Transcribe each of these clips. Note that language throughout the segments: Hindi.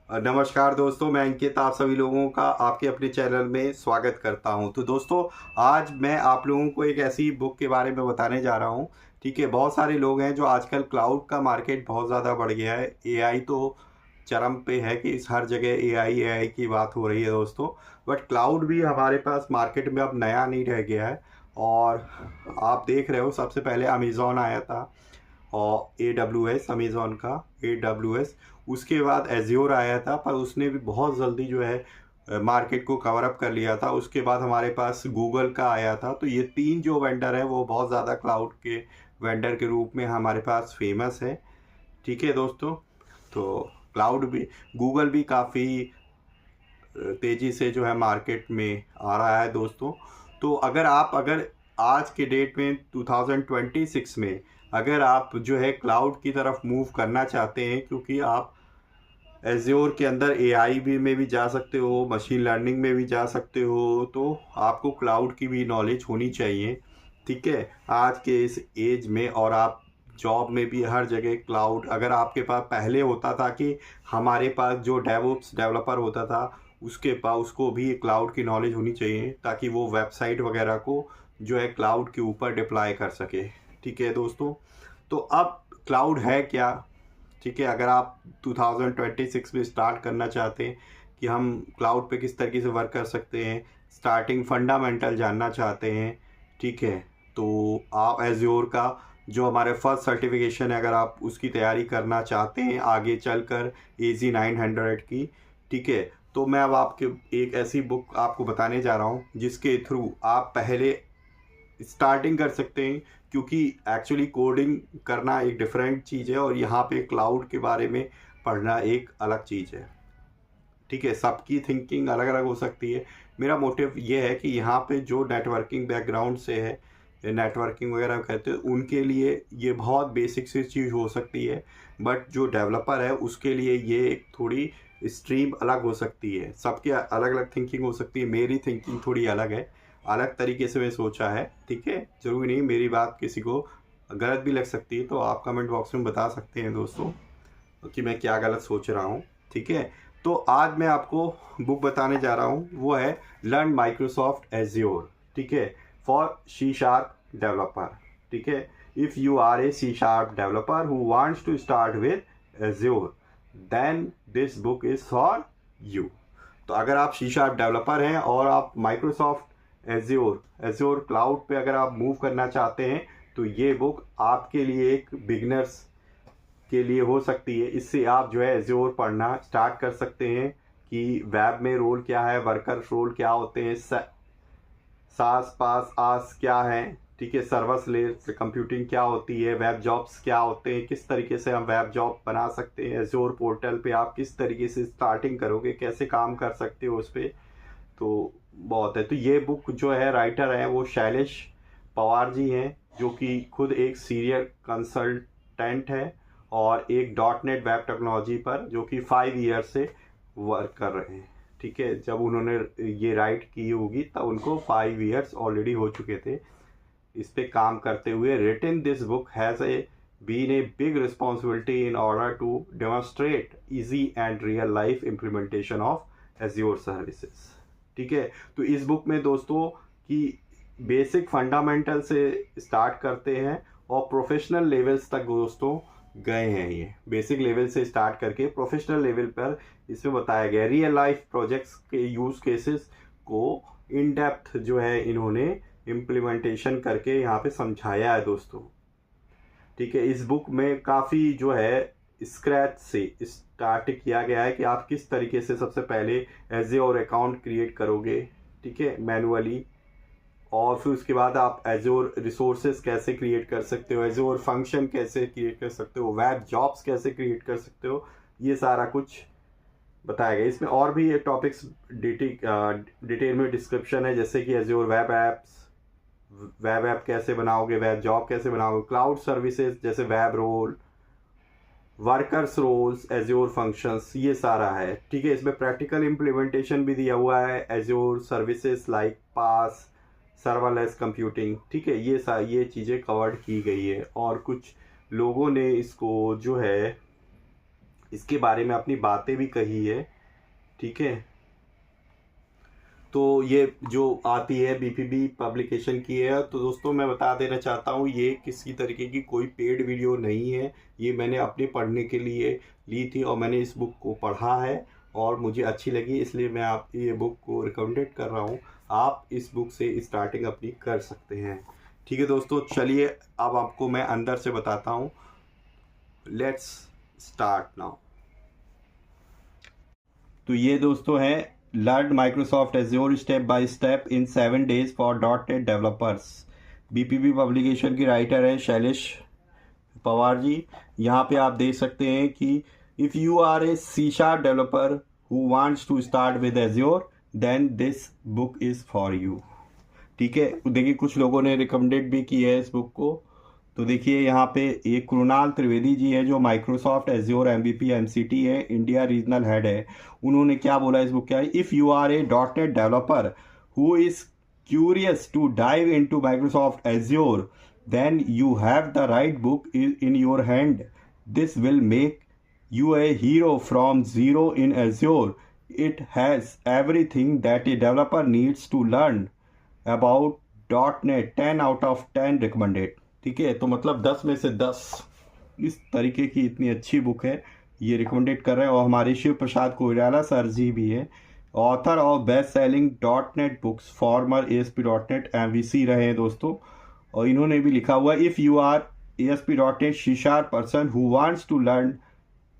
नमस्कार दोस्तों, मैं अंकित आप सभी लोगों का आपके अपने चैनल में स्वागत करता हूं। तो दोस्तों, आज मैं आप लोगों को एक ऐसी बुक के बारे में बताने जा रहा हूं। ठीक है, बहुत सारे लोग हैं जो आजकल क्लाउड का मार्केट बहुत ज़्यादा बढ़ गया है। एआई तो चरम पे है कि इस हर जगह एआई एआई की बात हो रही है दोस्तों। बट क्लाउड भी हमारे पास मार्केट में अब नया नहीं रह गया है। और आप देख रहे हो, सबसे पहले अमेज़ॉन आया था और AWS, अमेज़ॉन का AWS। उसके बाद एज्योर आया था, पर उसने भी बहुत जल्दी जो है मार्केट को कवर अप कर लिया था। उसके बाद हमारे पास गूगल का आया था। तो ये तीन जो वेंडर है वो बहुत ज़्यादा क्लाउड के वेंडर के रूप में हमारे पास फेमस है। ठीक है दोस्तों, तो क्लाउड भी, गूगल भी काफ़ी तेज़ी से जो है मार्केट में आ रहा है दोस्तों। तो अगर आज के डेट में 2026 में अगर आप जो है क्लाउड की तरफ मूव करना चाहते हैं, क्योंकि आप एज्योर के अंदर एआई भी में भी जा सकते हो, मशीन लर्निंग में भी जा सकते हो, तो आपको क्लाउड की भी नॉलेज होनी चाहिए। ठीक है, आज के इस एज में, और आप जॉब में भी हर जगह क्लाउड, अगर आपके पास पहले होता था कि हमारे पास जो डेवऑप्स डेवलपर होता था उसके पास, उसको भी क्लाउड की नॉलेज होनी चाहिए ताकि वो वेबसाइट वगैरह को जो है क्लाउड के ऊपर डिप्लॉय कर सके। ठीक है दोस्तों, तो अब क्लाउड है क्या? ठीक है, अगर आप 2026 में स्टार्ट करना चाहते हैं कि हम क्लाउड पे किस तरीके से वर्क कर सकते हैं, स्टार्टिंग फंडामेंटल जानना चाहते हैं, ठीक है, तो आप एज्योर का जो हमारे फर्स्ट सर्टिफिकेशन है, अगर आप उसकी तैयारी करना चाहते हैं आगे चलकर AZ900 की, ठीक है, तो मैं अब आपके एक ऐसी बुक आपको बताने जा रहा हूँ जिसके थ्रू आप पहले स्टार्टिंग कर सकते हैं। क्योंकि एक्चुअली कोडिंग करना एक डिफरेंट चीज़ है और यहाँ पे क्लाउड के बारे में पढ़ना एक अलग चीज़ है। ठीक है, सबकी थिंकिंग अलग अलग हो सकती है। मेरा मोटिव ये है कि यहाँ पे जो नेटवर्किंग बैकग्राउंड से है, नेटवर्किंग वगैरह कहते हैं, उनके लिए ये बहुत बेसिक सी चीज़ हो सकती है। बट जो डेवलपर है उसके लिए ये एक थोड़ी स्ट्रीम अलग हो सकती है। सबकी अलग अलग थिंकिंग हो सकती है। मेरी थिंकिंग थोड़ी अलग है, अलग तरीके से मैं सोचा है। ठीक है, ज़रूरी नहीं मेरी बात किसी को गलत भी लग सकती है, तो आप कमेंट बॉक्स में बता सकते हैं दोस्तों कि मैं क्या गलत सोच रहा हूँ। ठीक है, तो आज मैं आपको बुक बताने जा रहा हूँ, वो है लर्न माइक्रोसॉफ्ट एज्योर। ठीक है, फॉर सी शार्प डेवलपर। ठीक है, if you are a C sharp developer who wants to start with Azure, then this book is for you. तो अगर आप सी शार्प डेवलपर हैं और आप माइक्रोसॉफ्ट एज्योर क्लाउड पे अगर आप मूव करना चाहते हैं, तो ये बुक आपके लिए एक बिगनर्स के लिए हो सकती है। इससे आप जो है एज्योर पढ़ना स्टार्ट कर सकते हैं कि वेब में रोल क्या है, वर्कर रोल क्या होते हैं, सास पास आस क्या है, ठीक है, सर्विस लेयर कंप्यूटिंग क्या होती है, वेब जॉब्स क्या होते हैं, किस तरीके से हम वेब जॉब बना सकते हैं एज्योर पोर्टल पे, आप किस तरीके से स्टार्टिंग करोगे, कैसे काम कर सकते हो उस पर। तो बहुत है। तो ये बुक जो है, राइटर है वो शैलेश पवार जी हैं, जो कि खुद एक सीनियर कंसल्टेंट है और एक .NET वेब टेक्नोलॉजी पर जो कि 5 ईयर से वर्क कर रहे हैं। ठीक है, जब उन्होंने ये राइट की होगी तब उनको 5 ईयर्स ऑलरेडी हो चुके थे इस पे काम करते हुए। Written this book has a been a big responsibility in order to demonstrate easy and real life implementation of Azure services. ठीक है, तो इस बुक में दोस्तों की बेसिक फंडामेंटल से स्टार्ट करते हैं और प्रोफेशनल लेवल्स तक दोस्तों गए हैं। ये बेसिक लेवल से स्टार्ट करके प्रोफेशनल लेवल पर इसमें बताया गया रियल लाइफ प्रोजेक्ट्स के यूज केसेस को इन डेप्थ जो है इन्होंने इम्प्लीमेंटेशन करके यहाँ पे समझाया है दोस्तों। ठीक है, इस बुक में काफ़ी जो है स्क्रैच से स्टार्ट किया गया है कि आप किस तरीके से सबसे पहले एज्योर अकाउंट क्रिएट करोगे, ठीक है, मैनुअली, और फिर उसके बाद आप एज्योर रिसोर्सेज कैसे क्रिएट कर सकते हो, एज्योर फंक्शन कैसे क्रिएट कर सकते हो, वेब जॉब्स कैसे क्रिएट कर सकते हो, ये सारा कुछ बताया गया। इसमें और भी ये टॉपिक्स डिटेल में डिस्क्रिप्शन है, जैसे कि Azure web apps, web app कैसे बनाओगे, वेब जॉब कैसे बनाओगे, क्लाउड सर्विसेज जैसे web role, workers roles, Azure functions, ये सारा है। ठीक है, इसमें प्रैक्टिकल इम्प्लीमेंटेशन भी दिया हुआ है, एज्योर सर्विसेज लाइक पास, सर्वरलेस कंप्यूटिंग। ठीक है, ये चीज़ें कवर्ड की गई है और कुछ लोगों ने इसको जो है इसके बारे में अपनी बातें भी कही है, ठीक है। तो ये जो आती है बीपीबी पब्लिकेशन की है। तो दोस्तों मैं बता देना चाहता हूँ, ये किसी तरीके की कोई पेड वीडियो नहीं है, ये मैंने अपने पढ़ने के लिए ली थी और मैंने इस बुक को पढ़ा है और मुझे अच्छी लगी, इसलिए मैं आप ये बुक को रिकमेंडेड कर रहा हूँ। आप इस बुक से स्टार्टिंग अपनी कर सकते हैं, ठीक है दोस्तों। चलिए अब आपको मैं अंदर से बताता हूँ। Let's start now. तो ये दोस्तों है learn Microsoft Azure step by step in 7 days for .NET developers. BPB publication की राइटर है शैलेश पवार जी। यहाँ पे आप देख सकते हैं कि if you are a C# developer who wants to start with Azure then this book is for you, ठीक है। देखिए कुछ लोगों ने रिकमेंडेड भी की है इस बुक को। तो देखिए यहाँ पे एक कृणाल त्रिवेदी जी है जो माइक्रोसॉफ्ट एज्योर MVP MCT है, इंडिया रीजनल हेड है। उन्होंने क्या बोला इस बुक क्या है, if you are a .NET developer who is curious to dive into Microsoft Azure then you have the right book in your hand. This will make you a hero from zero in Azure. It has everything that a developer needs to learn about .NET. 10 out of 10 recommended, ठीक है। तो मतलब 10 में से 10 इस तरीके की इतनी अच्छी बुक है, ये रिकमेंडेड कर रहे हैं। और हमारे शिव प्रसाद कोइराला सर जी भी है, author of best selling .NET books, farmer ASP.NET MVC रहे हैं दोस्तों। और इन्होंने भी लिखा हुआ है if you are ASP.NET C# person who wants to learn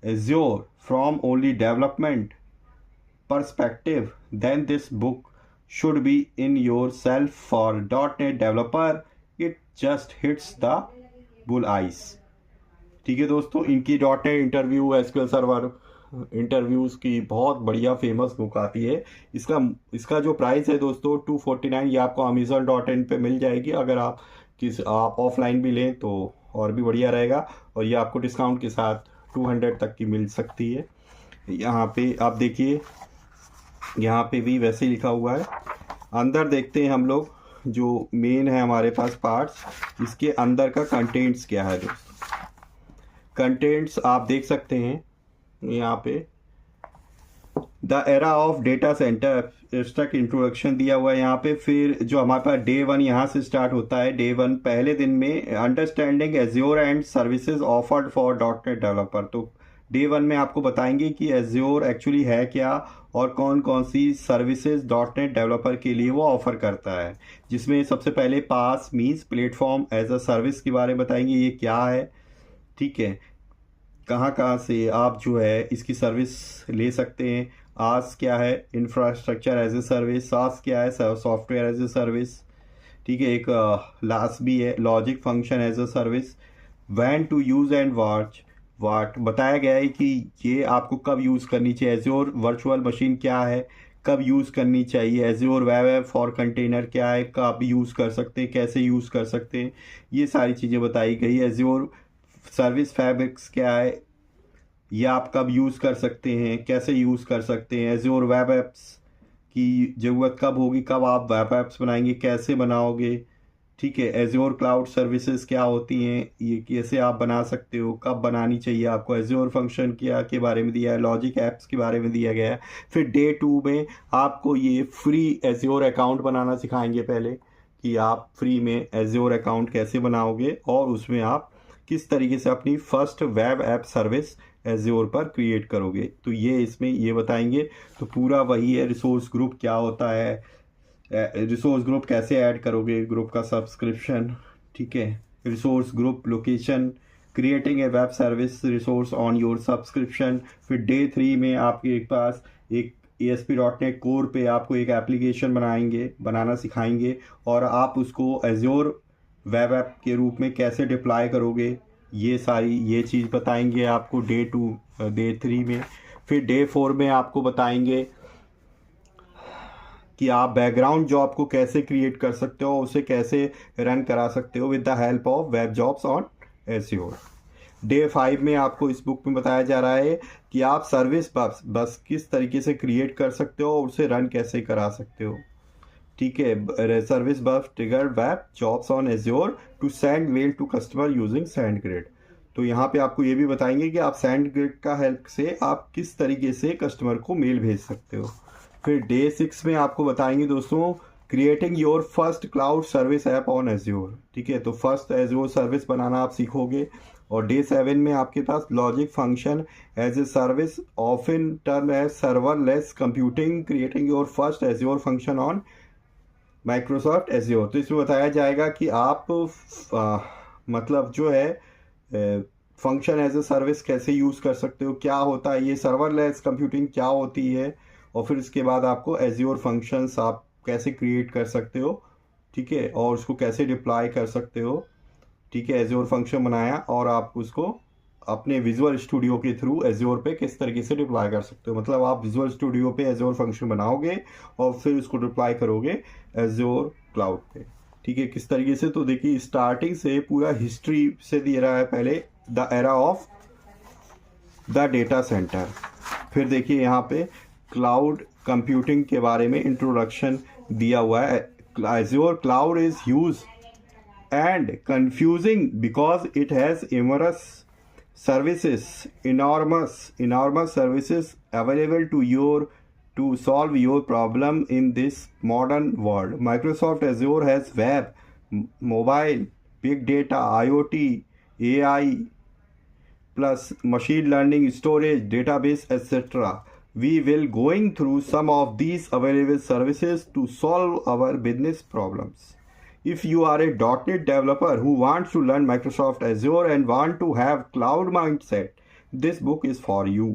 Azure from only development perspective, then this book should be in yourself for .NET developer. It just hits the bullseye, ठीक है दोस्तों। इनकी .NET interview SQL server interviews की बहुत बढ़िया फेमस बुक आती है। इसका जो प्राइस है दोस्तों 249, ये आपको Amazon.in पे मिल जाएगी। अगर आप ऑफलाइन भी लें तो और भी बढ़िया रहेगा, और ये आपको डिस्काउंट के साथ 200 तक की मिल सकती है। यहाँ पे आप देखिए, यहाँ पे भी वैसे ही लिखा हुआ है। अंदर देखते हैं हम लोग, जो मेन है हमारे पास पार्ट्स, इसके अंदर का कंटेंट्स क्या है दोस्तों। कंटेंट्स आप देख सकते हैं यहाँ पे, the era of data centre abstract introduction दिया हुआ है यहाँ पे। फिर जो हमारे पास डे 1 यहाँ से स्टार्ट होता है। डे 1 पहले दिन में understanding azure and services offered for .NET developer. तो डे 1 में आपको बताएंगे कि एज्योर एक्चुअली है क्या और कौन कौन सी सर्विसेज .NET डेवलपर के लिए वो ऑफर करता है, जिसमें सबसे पहले PaaS means platform as a service के बारे में बताएंगे, ये क्या है, ठीक है, कहाँ से आप जो है इसकी सर्विस ले सकते हैं। आस क्या है, इंफ्रास्ट्रक्चर एज ए सर्विस। सास क्या है, सॉफ्टवेयर एज ए सर्विस, ठीक है। एक लास भी है, logic function as a service. When to use and what बताया गया है कि ये आपको कब यूज़ करनी चाहिए। एज्योर वर्चुअल मशीन क्या है, कब यूज़ करनी चाहिए। Azure web app for container क्या है, कब यूज़ कर सकते हैं, कैसे यूज़ कर सकते हैं, ये सारी चीज़ें बताई गई। एज्योर सर्विस फैब्रिक्स क्या है, ये आप कब यूज़ कर सकते हैं, कैसे यूज़ कर सकते हैं। एज्योर वेब ऐप्स की ज़रूरत कब होगी, कब आप वेब ऐप्स बनाएंगे, कैसे बनाओगे, ठीक है। एज्योर क्लाउड सर्विसेज क्या होती हैं, ये कैसे आप बना सकते हो, कब बनानी चाहिए आपको। एज्योर फंक्शन क्या के बारे में दिया है, लॉजिक ऐप्स के बारे में दिया गया है। फिर डे 2 में आपको ये फ्री एज्योर अकाउंट बनाना सिखाएंगे पहले, कि आप फ्री में एज्योर अकाउंट कैसे बनाओगे और उसमें आप किस तरीके से अपनी first web app service azure पर क्रिएट करोगे, तो ये इसमें ये बताएंगे। तो पूरा वही है। रिसोर्स ग्रुप क्या होता है, रिसोर्स ग्रुप कैसे ऐड करोगे, ग्रुप का सब्सक्रिप्शन, ठीक है। Resource group location, creating a web service resource on your subscription. फिर डे 3 में आपके पास एक ASP.NET कोर पे आपको एक एप्लीकेशन बनाना सिखाएंगे, और आप उसको एज्योर वेब ऐप के रूप में कैसे डिप्लॉय करोगे, ये सारी ये चीज़ बताएंगे आपको डे 3 में। फिर डे 4 में आपको बताएंगे कि आप बैकग्राउंड जॉब को कैसे क्रिएट कर सकते हो, उसे कैसे रन करा सकते हो with the help of web jobs on azure. Day 5 में आपको इस बुक में बताया जा रहा है कि आप सर्विस बस किस तरीके से क्रिएट कर सकते हो और उसे रन कैसे करा सकते हो, ठीक है। Service bus trigger web jobs on Azure to send mail to customer using SendGrid। तो यहाँ पे आपको ये भी बताएंगे कि आप SendGrid का हेल्प से आप किस तरीके से कस्टमर को मेल भेज सकते हो। फिर डे 6 में आपको बताएंगे दोस्तों creating your first cloud service app on azure. ठीक है, तो फर्स्ट एज्योर सर्विस बनाना आप सीखोगे। और डे 7 में आपके पास logic function as a service often term as serverless computing creating your first Azure function on Microsoft Azure. तो इसमें बताया जाएगा कि आप मतलब जो है फंक्शन एज ए सर्विस कैसे यूज़ कर सकते हो, क्या होता है ये सर्वरलेस कंप्यूटिंग क्या होती है, और फिर इसके बाद आपको एज्योर फंक्शंस आप कैसे क्रिएट कर सकते हो। ठीक है, और उसको कैसे डिप्लॉय कर सकते हो। ठीक है, एज्योर फंक्शन बनाया और आप उसको अपने विजुअल स्टूडियो के थ्रू एज्योर पे किस तरीके से डिप्लॉय कर सकते हो। मतलब आप विजुअल स्टूडियो पे एज्योर फंक्शन बनाओगे और फिर उसको डिप्लॉय करोगे एज्योर क्लाउड पे। ठीक है, किस तरीके से, तो देखिए स्टार्टिंग से पूरा हिस्ट्री से दे रहा है। पहले the era of the data centre, फिर देखिए यहाँ पे क्लाउड कंप्यूटिंग के बारे में इंट्रोडक्शन दिया हुआ है। Azure cloud is huge and confusing because it has numerous services, enormous services available to solve your problem in this modern world. Microsoft Azure has web, mobile, big data, IoT, AI, plus machine learning, storage, database, etc. We will going through some of these available services to solve our business problems. If you are a .NET developer who wants to learn Microsoft Azure and want to have cloud mindset, this book is for you.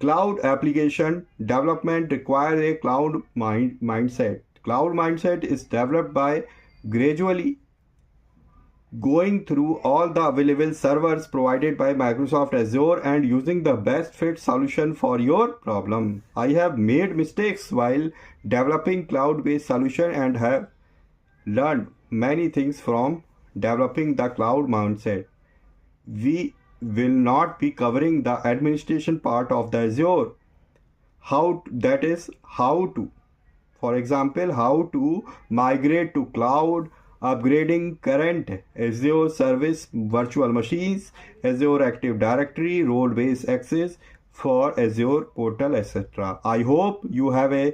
Cloud application development requires a cloud mindset. Cloud mindset is developed by gradually going through all the available servers provided by Microsoft Azure and using the best fit solution for your problem. I have made mistakes while developing cloud-based solution and have learned many things from developing the cloud mindset. We will not be covering the administration part of the Azure. How to, for example, how to migrate to cloud, upgrading current Azure service virtual machines, Azure Active Directory, role-based access for Azure portal, etc. I hope you have a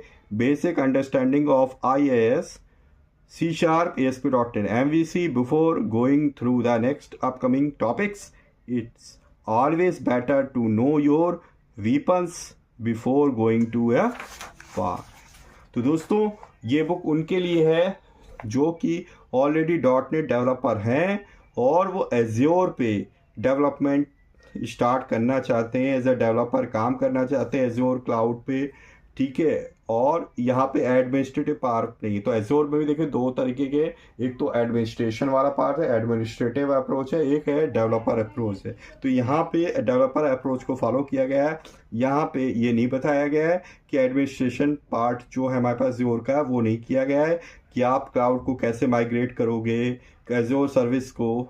basic understanding of IaaS, C#, ASP.NET, MVC before going through the next upcoming topics. It's always better to know your weapons before going to a war. तो दोस्तों ये बुक उनके लिए है जो कि ऑलरेडी .NET डेवलपर हैं और वो एज्योर पे डेवलपमेंट स्टार्ट करना चाहते हैं, एज ए डेवलपर काम करना चाहते हैं एज्योर क्लाउड पे। ठीक है, और यहाँ पे एडमिनिस्ट्रेटिव पार्ट नहीं। तो एज्योर में भी देखिए दो तरीके के, एक तो एडमिनिस्ट्रेशन वाला पार्ट है, एडमिनिस्ट्रेटिव अप्रोच है, एक है डेवलपर अप्रोच है। तो यहाँ पे डेवलपर अप्रोच को फॉलो किया गया है। यहाँ पे ये नहीं बताया गया है कि एडमिनिस्ट्रेशन पार्ट जो है हमारे पास एज्योर का वो नहीं किया गया है कि आप क्लाउड को कैसे माइग्रेट करोगे, एज्योर सर्विस को,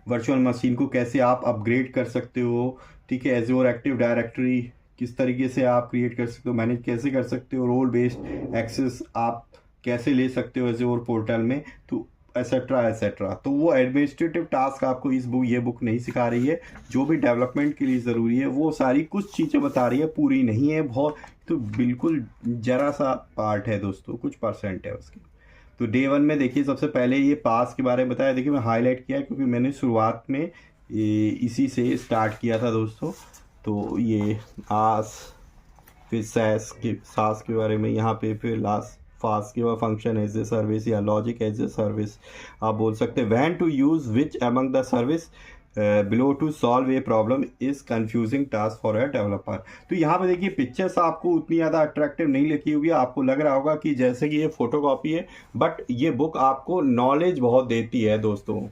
वर्चुअल मशीन को कैसे आप अपग्रेड कर सकते हो। ठीक है, एज्योर एक्टिव डायरेक्टरी किस तरीके से आप क्रिएट कर सकते हो, मैनेज कैसे कर सकते हो, रोल बेस्ड एक्सेस आप कैसे ले सकते हो एज्योर पोर्टल में, तो एसेट्रा एसेट्रा। तो वो एडमिनिस्ट्रेटिव टास्क आपको ये बुक नहीं सिखा रही है। जो भी डेवलपमेंट के लिए ज़रूरी है वो सारी कुछ चीज़ें बता रही है, पूरी नहीं है बहुत, तो बिल्कुल ज़रा सा पार्ट है दोस्तों, कुछ परसेंट है उसकी। तो डे 1 में देखिए सबसे पहले ये पास के बारे में बताया। देखिए मैं हाईलाइट किया क्योंकि मैंने शुरुआत में इसी से स्टार्ट किया था दोस्तों। तो ये आस, फिर सास के बारे में यहाँ पे, फिर लास्ट फास्ट के बाद फंक्शन एज ए सर्विस या लॉजिक एज ए सर्विस आप बोल सकते हैं। When to use which among the service below to solve a problem is confusing task for a developer. तो यहाँ पे देखिए पिक्चर्स आपको उतनी ज़्यादा अट्रैक्टिव नहीं लिखी होगी, आपको लग रहा होगा कि जैसे कि ये फोटोकॉपी है, बट ये बुक आपको नॉलेज बहुत देती है दोस्तों,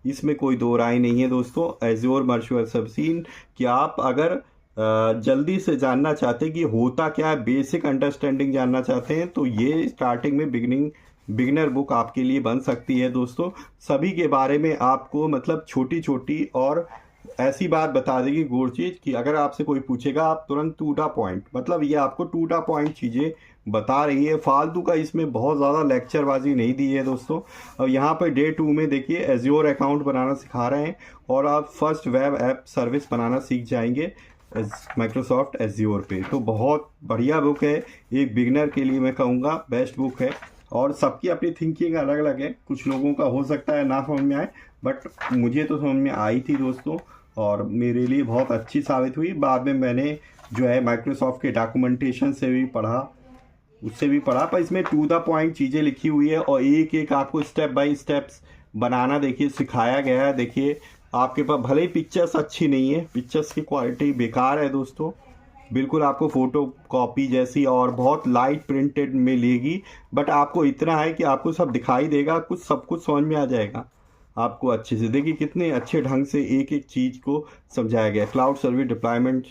इसमें कोई दो राय नहीं है दोस्तों। एज्योर वर्चुअल मशीन कि आप अगर जल्दी से जानना चाहते हैं कि होता क्या है, बेसिक अंडरस्टैंडिंग जानना चाहते हैं, तो ये स्टार्टिंग में बिगिनर बुक आपके लिए बन सकती है दोस्तों। सभी के बारे में आपको मतलब छोटी छोटी और ऐसी बात बता देगी गुरचीज कि अगर आपसे कोई पूछेगा आप तुरंत टू द पॉइंट, मतलब ये आपको टू द पॉइंट चीज़ें बता रही है, फालतू का इसमें बहुत ज़्यादा लेक्चरबाजी नहीं दी है दोस्तों। अब यहाँ पर डे 2 में देखिए एज्योर अकाउंट बनाना सिखा रहे हैं और आप फर्स्ट वेब ऐप सर्विस बनाना सीख जाएंगे माइक्रोसॉफ्ट एज्योर पे। तो बहुत बढ़िया बुक है, एक बिगनर के लिए मैं कहूँगा बेस्ट बुक है। और सबकी अपनी थिंकिंग अलग अलग है, कुछ लोगों का हो सकता है ना समझ में आए, बट मुझे तो समझ में आई थी दोस्तों और मेरे लिए बहुत अच्छी साबित हुई। बाद में मैंने जो है माइक्रोसॉफ्ट के डॉक्यूमेंटेशन से भी पढ़ा, उससे भी पढ़ा, पर इसमें टू द पॉइंट चीज़ें लिखी हुई है और एक एक आपको स्टेप बाय स्टेप्स बनाना देखिए सिखाया गया है। देखिए आपके पास भले ही पिक्चर्स अच्छी नहीं है, पिक्चर्स की क्वालिटी बेकार है दोस्तों, बिल्कुल आपको फ़ोटो कॉपी जैसी और बहुत लाइट प्रिंटेड मिलेगी, बट आपको इतना है कि आपको सब दिखाई देगा, कुछ सब कुछ समझ में आ जाएगा आपको अच्छे से। देखिए कितने अच्छे ढंग से एक एक चीज़ को समझाया गया। क्लाउड सर्विस डिप्लॉयमेंट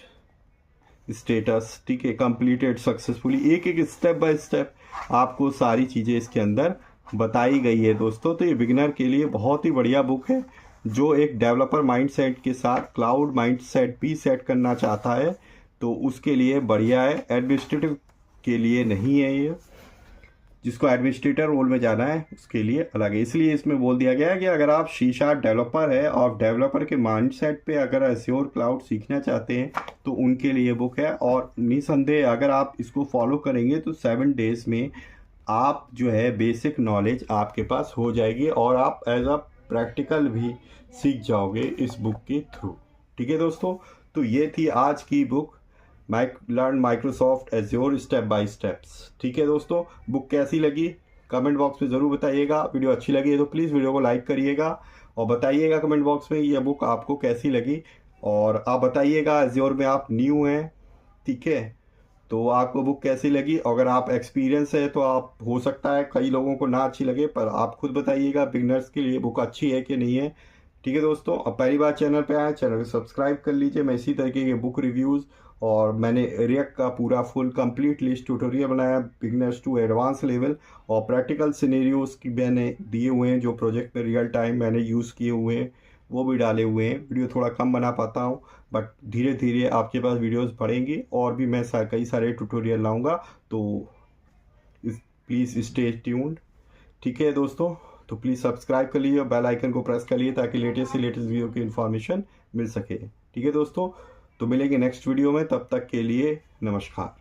स्टेटस, ठीक है, कंप्लीटेड सक्सेसफुली, एक एक स्टेप बाय स्टेप आपको सारी चीज़ें इसके अंदर बताई गई है दोस्तों। तो ये बिगिनर के लिए बहुत ही बढ़िया बुक है, जो एक डेवलपर माइंडसेट के साथ क्लाउड माइंडसेट भी सेट करना चाहता है तो उसके लिए बढ़िया है। एडमिनिस्ट्रेटिव के लिए नहीं है ये, जिसको एडमिनिस्ट्रेटर रोल में जाना है उसके लिए अलग है। इसलिए इसमें बोल दिया गया है कि अगर आप शीशा डेवलपर है और डेवलपर के माइंडसेट पे अगर एज्योर क्लाउड सीखना चाहते हैं तो उनके लिए बुक है। और निसंदेह अगर आप इसको फॉलो करेंगे तो 7 डेज में आप जो है बेसिक नॉलेज आपके पास हो जाएगी और आप एज अ प्रैक्टिकल भी सीख जाओगे इस बुक के थ्रू। ठीक है दोस्तों, तो ये थी आज की book learn Microsoft Azure step by steps. ठीक है दोस्तों, बुक कैसी लगी कमेंट बॉक्स में ज़रूर बताइएगा। वीडियो अच्छी लगी है तो प्लीज़ वीडियो को लाइक करिएगा और बताइएगा कमेंट बॉक्स में ये बुक आपको कैसी लगी। और आप बताइएगा एज्योर में आप न्यू हैं, ठीक है, तो आपको बुक कैसी लगी। अगर आप एक्सपीरियंस है तो आप हो सकता है कई लोगों को ना अच्छी लगे, पर आप खुद बताइएगा बिगनर्स के लिए बुक अच्छी है कि नहीं है। ठीक है दोस्तों, अब पहली बार चैनल पे आए, चैनल को सब्सक्राइब कर लीजिए। मैं इसी तरीके के बुक रिव्यूज़ और मैंने रिएक्ट का पूरा फुल कंप्लीट लिस्ट ट्यूटोरियल बनाया बिगनर्स टू एडवांस लेवल, और प्रैक्टिकल सिनेरियोज की मैंने दिए हुए हैं जो प्रोजेक्ट में रियल टाइम मैंने यूज़ किए हुए हैं, वो भी डाले हुए हैं। वीडियो थोड़ा कम बना पाता हूँ, बट धीरे धीरे आपके पास वीडियोस बढ़ेंगी और भी मैं कई सारे ट्यूटोरियल लाऊंगा, तो प्लीज़ स्टे ट्यून्ड। ठीक है दोस्तों, तो प्लीज़ सब्सक्राइब कर लीजिए और बेल आइकन को प्रेस कर लीजिए ताकि लेटेस्ट से लेटेस्ट वीडियो की इन्फॉर्मेशन मिल सके। ठीक है दोस्तों, तो मिलेंगे नेक्स्ट वीडियो में, तब तक के लिए नमस्कार।